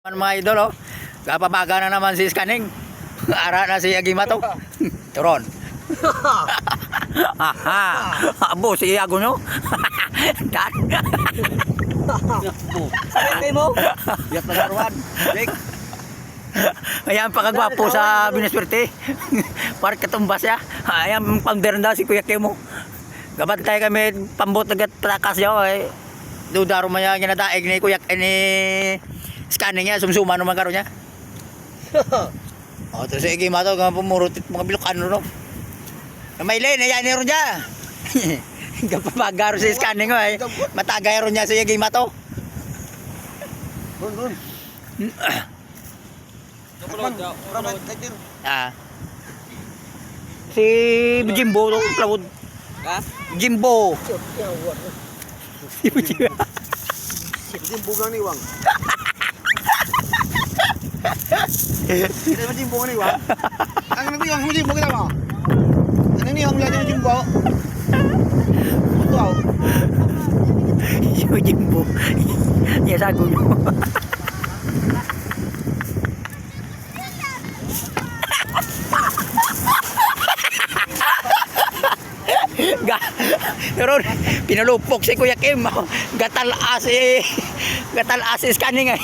Mga idol, oh. Kapabaga na naman si Scanning. Ara na si Agimato. Turon. Aha. Abo si Iago nyo. Dan. Kay mo? Yak na daruan. Jake. Ayan pakagwapo sa Binaswerte. Parang katumbas ya. Ayan founder na si Kuya Kemo. Gabat tayo kami pambot nagat takas yaw eh. Dudaro maya ginadaig ni Kuya ni Scanning niya, sumsuma naman karo niya. O, terus sige mato, pumurutit mga bilokan no. May lane, ayan ni ron niya. Kapapagaro si Scanning ay, matagay ron niya sa sige mato. Run. Ah. Si Jimbo to, plawod. Ha? Jimbo. Si Jimbo. Jimbo lang ni Wang. Kita Jimbo ni Wang. Ang nagbiwang mo Jimbo kita mo. Ano ni Wang lang Jimbo? Wow. Si Jimbo. Ya sago nyo. Pero pinalupok si Kuya Kim. Gatalas si Scanning ay.